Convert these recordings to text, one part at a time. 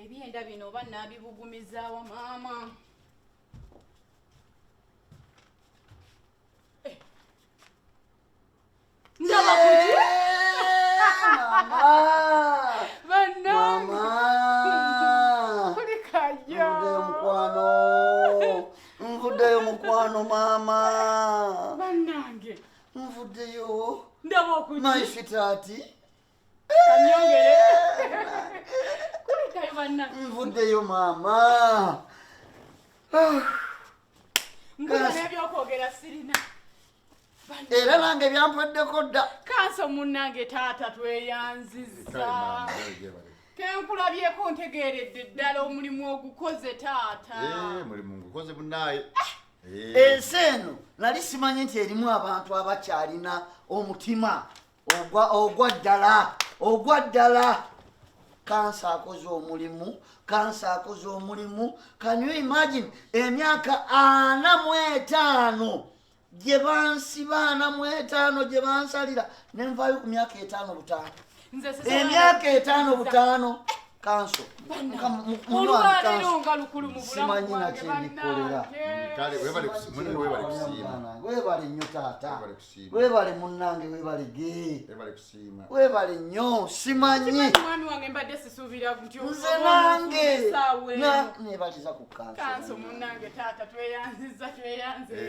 ebyenda bino oba nabibugumizaawa maama. Ndaba kuki? Mama. Kulikaya. Nvuddeyo mukwano mama. Bannange. Nvuddeyo. Ndaba okuki? My sweetheart. Kanyongere. Kulikaya bannange. Nvuddeyo mama. Mbona n'ebyokwogera sirina. Era nange byampeddeko dda. Kanso munnange taata tweyanzizza. Kenkulabyeko ntegeeredde ddala omulimu ogukoze taata. Mulimu ngukoze munnaye. Ensi eno nali simanyi nti erimu abantu abakyalina omutima ogwa ddala. Kansa akoze omulimu. Can you imagine emyaka 45 gye bansiba 45 gye bansalira nenvaayo ku myaka 5 butaano. Emyaka 5 butaano kanso. Olwaleero nga lukulu mu bulamu simanyi bwange nakyendikolera. Kale webale kusiima. Webale nnyo taata. Webale munnange webale ge. Webale kusiima. Webale nnyo simanyi. Mwami wange mbadde sisuubira ntyo. Nze nange. Nebaliza ku kanso munnange taata tweyanziza.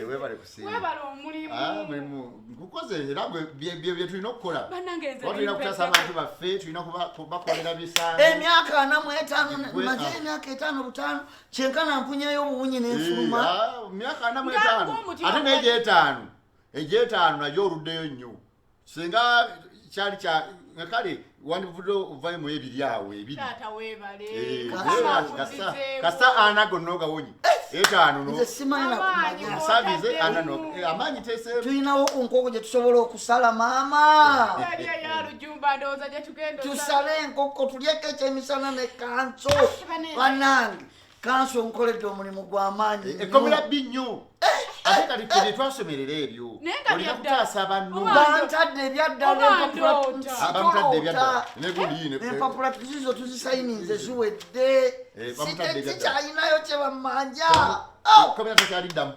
Webale kusiima. Webale omulimu. Mulimu ngukoze era bye tulina okukola. Bannange nze tulina kutasa abantu baffe, tulina kubakolera bisaanyi. Emyaka 45 maze emyaka 5 butaano kyenkana mpunyeyo obuwunyi n'enfuluma. Myaka 45 ate n'egy'etaano. Egy'etaano nagyo oluddeyo nnyo. Singa kyali kya kale wandivudde ovayo mu ebiri awo ebiri. Taata weebale. Kasa ana gonna ogawonyi. Etaano no. Nze simanyi nakumanya. Sabize ana no. Amaanyi teese. Tulinawo enkoko gye tusobola okusala maama. Yaliya ya lujumba ndowooza gye tugenda. Tusale enkoko tulyeko ekyemisana ne kanso. Bannange kanso nkoledde omulimu gw'amaanyi. Ekomera bbi nnyo. Ate kali tuli twasomerera ebyo. Olina kutaasa banno. Bantadde ebyaddala empapula tuzizo tuzisayininze ziwedde. Sikyalinayo kye bammanja. Komera takyaliddamu.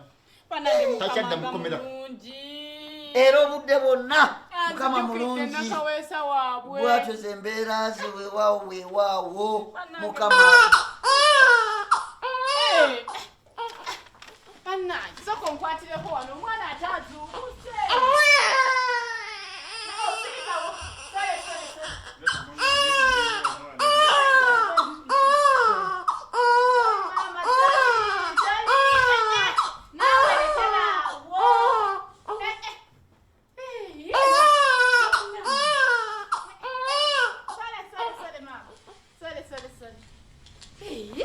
Takyaddamu komera. Era obudde bwonna Mukama mulungi. Bw'atyo embeera ze weewaawo Mukama. Anna, soko nkwatireko wano omwana atazuukuse.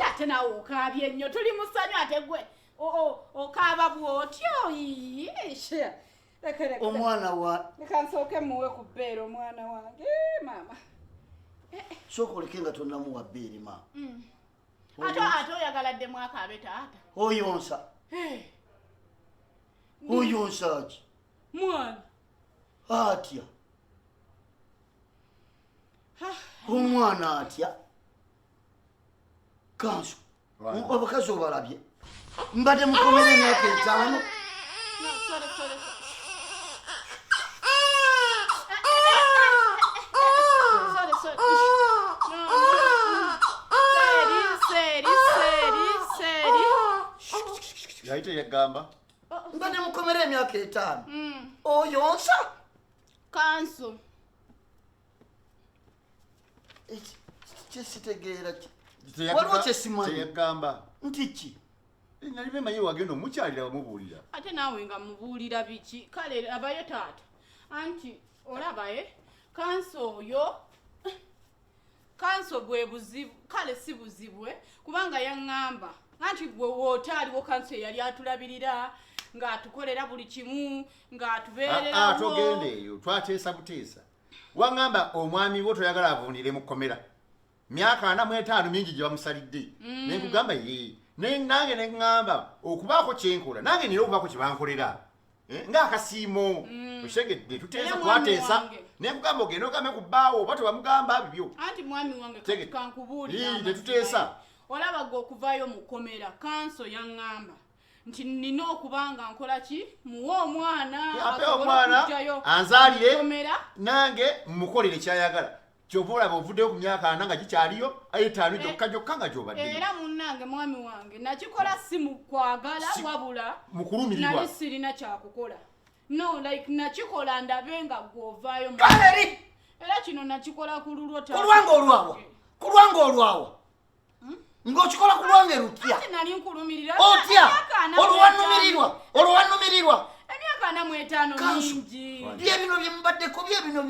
Ate nawe okaabye nnyo tuli mu ssanyu ate gwe okaaba bw'otyo. Omwana wa leka nsooke muwe ku bbeere omwana wange maama. Sooka oleke nga tonnamuwa bbeere maama. Ate oyagaladdemu akaabe taata. Oyonsa. Oyonsa ki? Mwana. Atya. Omwana atya. Kanso. Abakazi obalabye. Mbadde mukomera emyaka 5. Yayite yagamba. Mbadde mukomera emyaka 5. Oyonsa. Kanso. Kyesitegeera ki? Waliwo kyesimanyi. Yagamba. Nti ki? Nali bemanyi wagenda omukyalira wamubuulira. Ate naawe nga mubuulira biki? Kale abaye taata. Anti olabaye kanso oyo. Kanso bwe buzibu kale si buzibwe kubanga yaŋŋamba anti gwe wootaaliwo kanso eyali atulabirira ng'atukolera buli kimu ng'atubeererawo. Togenda eyo twateesa buteesa. Waŋŋamba omwami wo toyagala avuunire mu kkomera. Myaka 45 mingi gye bamusalidde. Ne nkugamba ye. Nange ne ŋŋamba okubaako kyenkola nange nina okubaako kye bankolera. ng'akasiimo oshegedde tuteesa twateesa nekugamba ogenda ogambe ku bbaawo oba tebamugamba bibyo anti mwami wange kankubuulira tetuteesa olaba gwe okuvaayo mu kkomera kanso yaŋŋamba nti nina okubanga nkola ki muwa omwana apewa omwana anzaalire nange mukolere kyayagala kyova olaba ovuddeyo ku myaka 4 nga gikyaliyo 5 gyokka nga gyobadde era munnange mwami wange nakikola si mu kwagala wabula mukulumirirwa nali sirina kyakukola no like nakikola ndabe nga gwovaayo era kino nakikola ku lulwo kulwanga olwawo ng'okikola ku lwange lutya otya olwanumirirwa emyaka 45 mingi byebino byemubaddeko byebino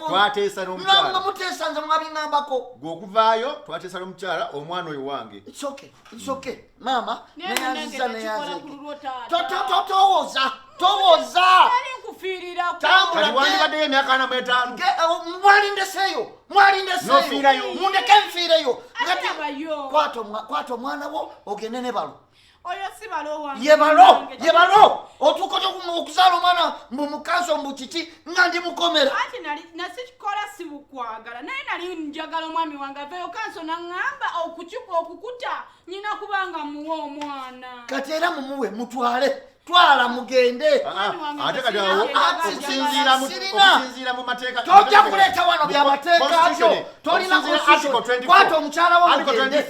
twateesa n'omukyala muteesa nze mwabiŋambako gw'okuvaayo twateesa n'omukyala omwana oyo wange it's okay mama neyanziza towoza kati wandibaddeyo emyaka 45 mwalindeseyo mundeke nfiireyo kwata omwana wo ogende ne balo oyo si balo wange yebalo otuuka okuzaala omwana mukazi mbukiki nga ndi mukomera anti nasikikola si bukwagala naye nali njagala omwami wange aveeyo kanso naŋŋamba okukuta nyina kubanga muwa omwana kati era mumuwe mutwale twala mugende ate kati okusinziira mu mateeka tojja kuleeta wano byamateeka kyo tolina kwata omukyala wo mugende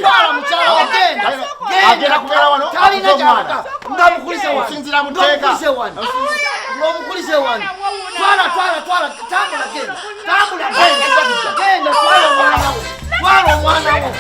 twala mukyala wo genda talina gyalaga nga mukulize wano ng'omukulize wano twala tambula genda twala omwana wo